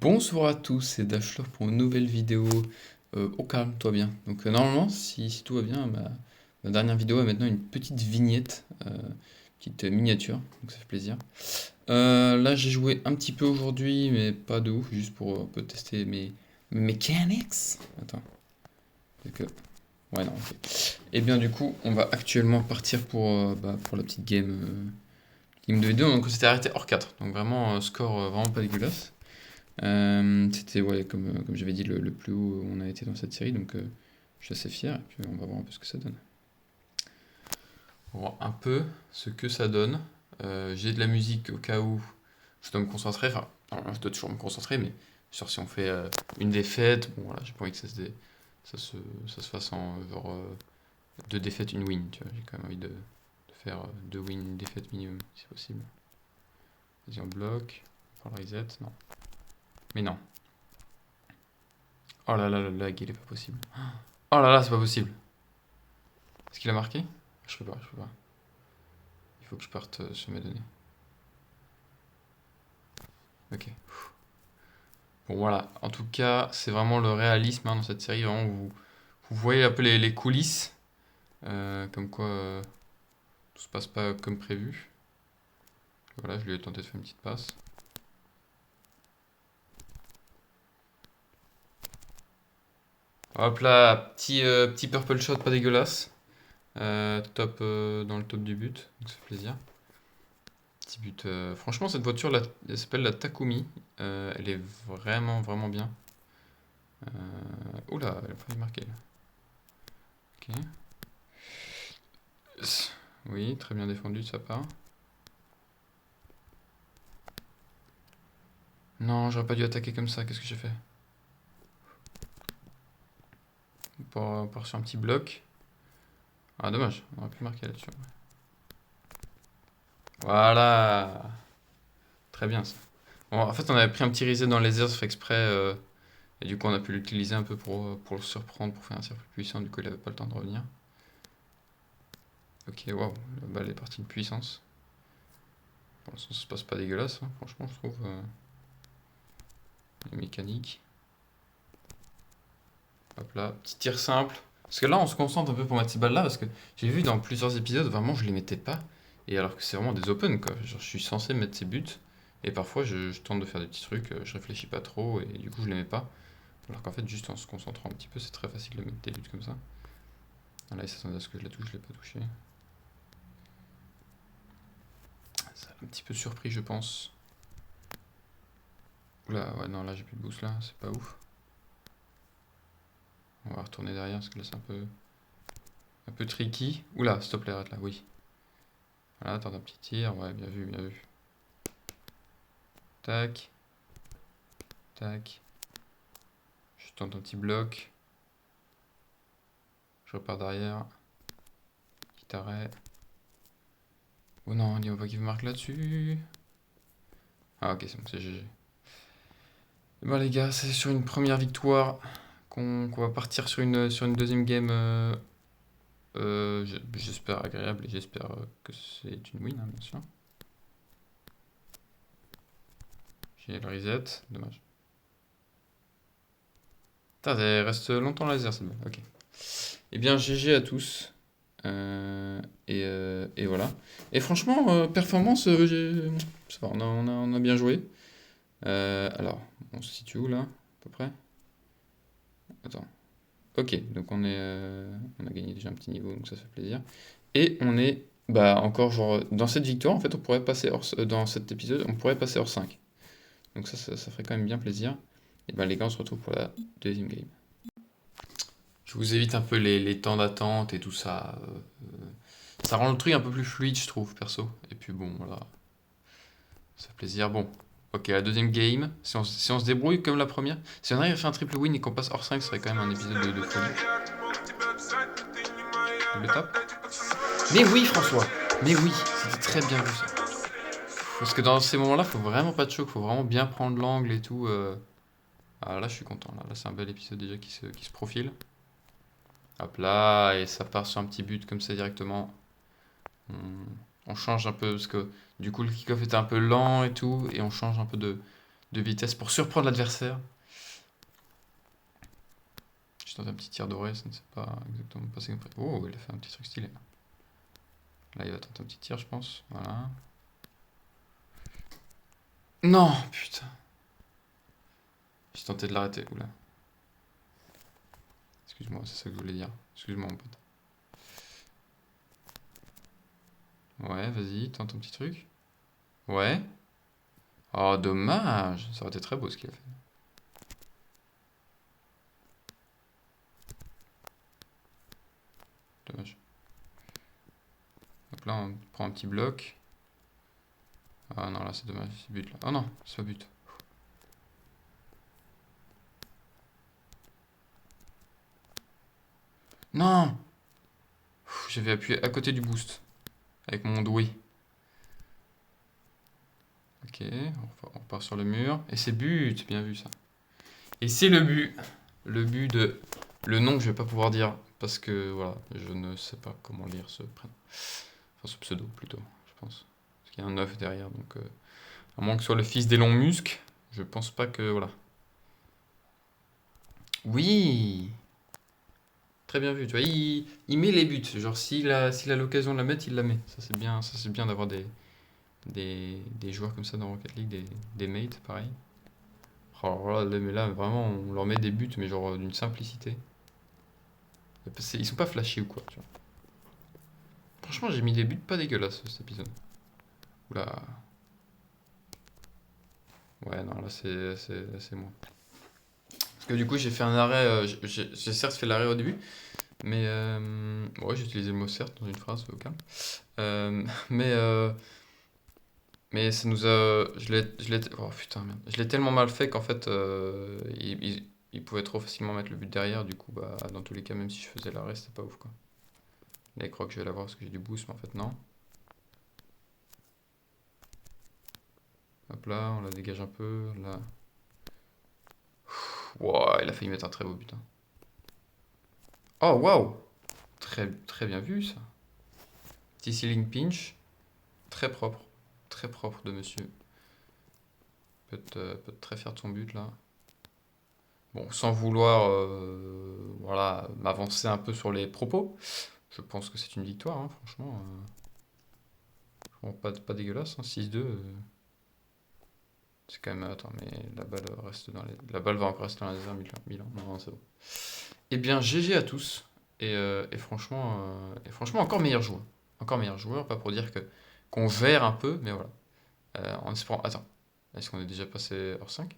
Bonsoir à tous, c'est Dashlor pour une nouvelle vidéo au calme, toi bien. Donc normalement, si tout va bien, ma dernière vidéo a maintenant une petite vignette, petite miniature, donc ça fait plaisir. Là j'ai joué un petit peu aujourd'hui, mais pas de ouf, juste pour un peu tester mes mechanics. Attends, donc, ouais non, ok. Et bien du coup, on va actuellement partir pour la petite game de vidéo. Donc on s'était arrêté hors 4, donc vraiment score vraiment pas dégueulasse. C'était, ouais, comme j'avais dit, le plus haut où on a été dans cette série, donc je suis assez fier, et puis on va voir un peu ce que ça donne. On va voir un peu ce que ça donne. J'ai de la musique au cas où je dois me concentrer, enfin, alors, je dois toujours me concentrer, mais genre si on fait une défaite, bon voilà, j'ai pas envie que ça se fasse en genre deux défaites, une win, tu vois, j'ai quand même envie de faire deux wins, une défaite minimum, si possible. Vas-y, on bloque, on prend le reset, non. Mais non. Oh là là, le lag, il est pas possible. Oh là là, c'est pas possible. Est-ce qu'il a marqué? Je peux pas, je peux pas. Il faut que je parte sur mes données. Ok. Bon voilà, en tout cas, c'est vraiment le réalisme dans cette série. Vraiment, vous voyez un peu les coulisses. Comme quoi, tout se passe pas comme prévu. Voilà, je lui ai tenté de faire une petite passe. Hop là, petit purple shot pas dégueulasse. Top dans le top du but, donc ça fait plaisir. Petit but. Franchement, cette voiture, là, elle s'appelle la Takumi. Elle est vraiment, vraiment bien. Oula, elle a failli marquer là. Ok. Oui, très bien défendu de sa part. Non, j'aurais pas dû attaquer comme ça, qu'est-ce que j'ai fait? On part sur un petit bloc. Ah, dommage, on aurait pu marquer là-dessus. Voilà. Très bien ça. Bon, en fait, on avait pris un petit reset dans les airs, ça fait exprès. Et du coup, on a pu l'utiliser un peu pour le surprendre, pour faire un tir plus puissant. Du coup, il avait pas le temps de revenir. Ok, waouh, la balle est partie de puissance. Pour l'instant, ça se passe pas dégueulasse, hein, franchement, je trouve. Les mécaniques. Hop là, petit tir simple. Parce que là, on se concentre un peu pour mettre ces balles-là, parce que j'ai vu dans plusieurs épisodes, vraiment, je les mettais pas. Et alors que c'est vraiment des open, quoi. Genre, je suis censé mettre ces buts. Et parfois, je tente de faire des petits trucs, je réfléchis pas trop, et du coup, je les mets pas. Alors qu'en fait, juste en se concentrant un petit peu, c'est très facile de mettre des buts comme ça. Ah, là, il s'attendait à ce que je la touche, je l'ai pas touché. Ça a un petit peu surpris, je pense. Oula, ouais, non, là, j'ai plus de boost, là, c'est pas ouf. On va retourner derrière, parce que là, c'est un peu tricky. Oula, stop, les arrête là, oui. Voilà, tente un petit tir, ouais, bien vu, bien vu. Tac. Tac. Je tente un petit bloc. Je repars derrière. Petit arrêt. Oh non, il faut pas qu'il marque là-dessus. Ah ok, c'est bon, c'est GG. Et bon les gars, c'est sur une première victoire qu'on va partir sur une deuxième game. J'espère agréable et j'espère que c'est une win, hein, bien sûr. J'ai le reset, dommage. Putain, elle reste longtemps laser cette balle, ok. Eh bien, GG à tous. Et voilà. Et franchement, performance, ça va, on a bien joué. Alors, on se situe où là, à peu près? Attends. Ok, donc on a gagné déjà un petit niveau, donc ça fait plaisir. Et on est, bah, encore genre, dans cette victoire, en fait, on pourrait passer dans cet épisode, on pourrait passer hors 5. Donc ça ferait quand même bien plaisir. Et ben les gars, on se retrouve pour la deuxième game. Je vous évite un peu les temps d'attente et tout ça. Ça rend le truc un peu plus fluide, je trouve, perso. Et puis bon, voilà. Ça fait plaisir. Bon, ok, la deuxième game. Si on se débrouille comme la première. Si on arrive à faire un triple win et qu'on passe hors 5, ce serait quand même un épisode de folie. double tape. Mais oui, François. Mais oui, c'était très bien vu ça. Parce que dans ces moments-là, faut vraiment pas de choc, faut vraiment bien prendre l'angle et tout. Ah là, je suis content. Là, c'est un bel épisode déjà qui se profile. Hop là, et ça part sur un petit but comme ça directement. On change un peu parce que du coup le kick-off était un peu lent et tout, et on change un peu de vitesse pour surprendre l'adversaire. Je tente un petit tir doré, ça ne s'est pas exactement passé comme prévu. Oh, il a fait un petit truc stylé. Là, il va tenter un petit tir, je pense. Voilà. Non, putain. J'ai tenté de l'arrêter. Oula. Excuse-moi, c'est ça que je voulais dire. Excuse-moi, mon pote. Ouais, vas-y, tente un petit truc. Ouais. Oh, dommage. Ça aurait été très beau ce qu'il a fait. Dommage. Donc là, on prend un petit bloc. Ah non, là, c'est dommage, c'est but là. Oh non, c'est pas but. Non! J'avais appuyé à côté du boost. Avec mon doué. Ok, on repart sur le mur. Et c'est but, bien vu ça. Et c'est le but. Le but de... Le nom que je vais pas pouvoir dire. Parce que, voilà, je ne sais pas comment lire ce prénom. Enfin, ce pseudo, plutôt, je pense. Parce qu'il y a un 9 derrière, donc... à moins que ce soit le fils d'Elon Musk, je pense pas que... Voilà. Oui! Très bien vu, tu vois, il met les buts. Genre, s'il a l'occasion de la mettre, il la met. Ça c'est bien d'avoir des joueurs comme ça dans Rocket League, des mates, pareil. Oh là, mais là, vraiment, on leur met des buts, mais genre d'une simplicité. Ils sont pas flashés ou quoi, tu vois. Franchement, j'ai mis des buts pas dégueulasses cet épisode. Oula. Ouais, non, là, c'est moi. Parce que du coup, j'ai fait un arrêt. J'ai certes fait l'arrêt au début, mais. Ouais, j'ai utilisé le mot certes dans une phrase, au calme. Mais. Mais ça nous a. Oh putain, merde. Je l'ai tellement mal fait qu'en fait, il pouvait trop facilement mettre le but derrière. Du coup, bah, dans tous les cas, même si je faisais l'arrêt, c'était pas ouf, quoi. Là, il croit que je vais l'avoir parce que j'ai du boost, mais en fait, non. Hop là, on la dégage un peu. Là. Wow, il a failli mettre un très beau but, hein. Oh, waouh! Très, très bien vu, ça. Petit ceiling pinch. Très propre. Très propre de monsieur. Peut être très fier de son but, là. Bon, sans vouloir voilà, m'avancer un peu sur les propos, je pense que c'est une victoire, hein, franchement. Pas dégueulasse, hein, 6-2. C'est quand même. Attends, mais la balle reste dans les. La balle va encore rester dans les airs, Milan. Non, c'est bon. Eh bien, GG à tous. Et franchement, encore meilleur joueur. Encore meilleur joueur, pas pour dire que qu'on gère un peu, mais voilà. En espérant. Attends, est-ce qu'on est déjà passé hors 5?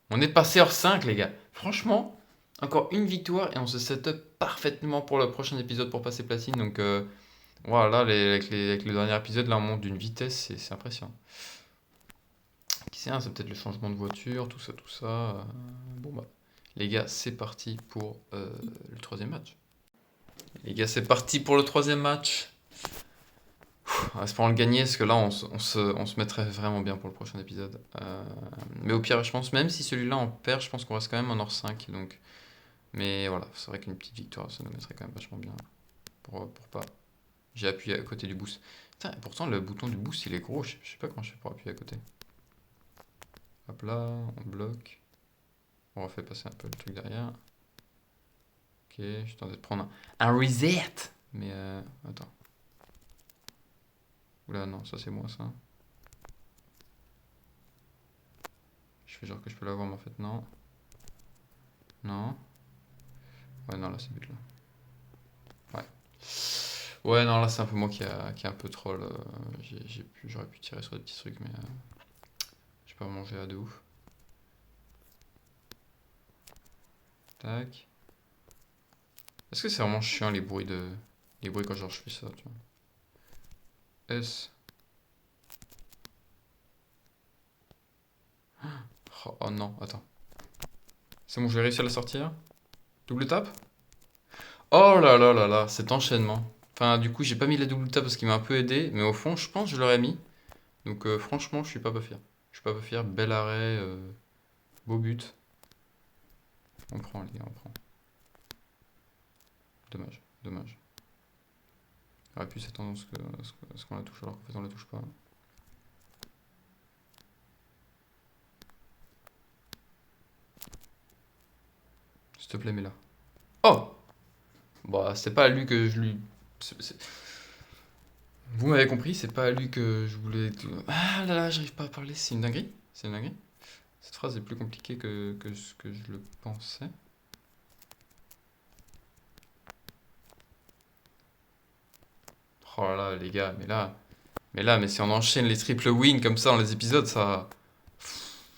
On est passé hors 5, les gars. Franchement, encore une victoire et on se set up parfaitement pour le prochain épisode pour passer platine. Donc voilà, avec le dernier épisode, là on monte d'une vitesse, c'est impressionnant. Qui sait, hein, c'est peut-être le changement de voiture, tout ça, tout ça. Bon bah, les gars, c'est parti pour le troisième match. Les gars, c'est parti pour le troisième match. Espérons le gagner, parce que là, on se mettrait vraiment bien pour le prochain épisode. Mais au pire, je pense, même si celui-là on perd, je pense qu'on reste quand même en hors 5. Donc... Mais voilà, c'est vrai qu'une petite victoire, ça nous mettrait quand même vachement bien. Pour pas. J'ai appuyé à côté du boost. Putain, pourtant, le bouton du boost, il est gros. Je sais pas comment je fais pour appuyer à côté. Hop là, on bloque. On refait passer un peu le truc derrière. Ok, je tentais de prendre un reset. Mais attends. Oula, non, ça c'est moi ça. Je fais genre que je peux l'avoir, mais en fait, non. Non. Ouais, non, là c'est but là. Ouais. Ouais, non, là c'est un peu moi qui a un peu troll. J'aurais pu tirer sur des petits trucs, mais j'ai pas mangé à de ouf. Tac. Est-ce que c'est vraiment chiant les bruits quand genre je fais ça, tu vois. S. Oh non, attends. C'est bon, je vais réussir à la sortir. Double tape. Oh là là là là, cet enchaînement. Enfin, du coup, j'ai pas mis la double tap parce qu'il m'a un peu aidé, mais au fond, je pense que je l'aurais mis. Donc, franchement, je suis pas fier. Je suis pas fier. Bel arrêt, beau but. On prend, les gars, on prend. Dommage, dommage. Il aurait pu s'attendre à ce qu'on la touche alors qu'en fait, on la touche pas. S'il te plaît, mets là. Oh! Bah, c'est pas à lui que je lui. Vous m'avez compris, c'est pas à lui que je voulais. Ah là là, j'arrive pas à parler, c'est une dinguerie. C'est une dinguerie. Cette phrase est plus compliquée que ce que je le pensais. Oh là là, les gars, mais si on enchaîne les triple wins comme ça dans les épisodes, ça.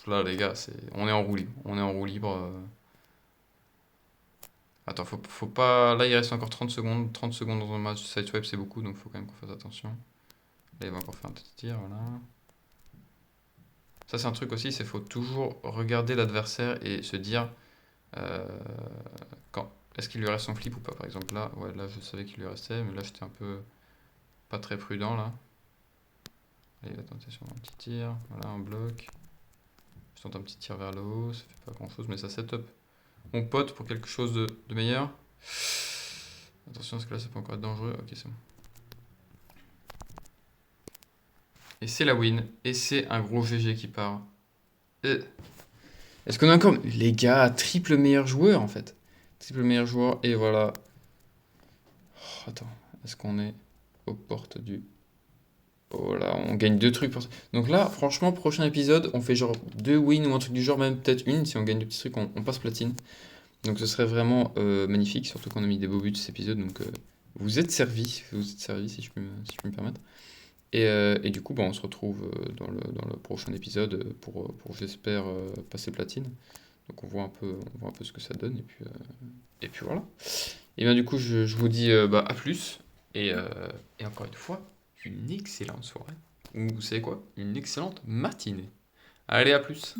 Là, les gars, on est en roue libre. On est en roue libre. Attends, faut pas. Là, il reste encore 30 secondes. 30 secondes dans un match Sideswipe, c'est beaucoup, donc faut quand même qu'on fasse attention. Là, il va encore faire un petit tir, voilà. Ça, c'est un truc aussi, c'est faut toujours regarder l'adversaire et se dire euh, quand est-ce qu'il lui reste son flip ou pas. Par exemple, là, ouais, là, je savais qu'il lui restait, mais là, j'étais un peu pas très prudent, là. Là, il va tenter sur un petit tir, voilà, un bloc. Je tente un petit tir vers le haut, ça fait pas grand-chose, mais ça set up mon pote pour quelque chose de meilleur. Attention, parce que là, ça peut encore être dangereux. Ok, c'est bon. Et c'est la win. Et c'est un gros GG qui part. Est-ce qu'on a encore. Les gars, triple meilleur joueur en fait. Triple meilleur joueur. Et voilà. Oh, attends. Est-ce qu'on est aux portes du. Oh là, on gagne deux trucs pour ça. Donc là, franchement, prochain épisode, on fait genre deux wins ou un truc du genre, même peut-être une. Si on gagne deux petits trucs, on passe platine. Donc ce serait vraiment magnifique. Surtout qu'on a mis des beaux buts cet épisode. Donc vous êtes servis. Vous êtes servis si je peux me permettre. Et du coup, bah, on se retrouve dans le prochain épisode pour j'espère, passer platine. Donc on voit un peu ce que ça donne. Et puis voilà. Et bien du coup, je vous dis bah, à plus. Et encore une fois, une excellente soirée. Ou vous savez quoi? Une excellente matinée. Allez, à plus.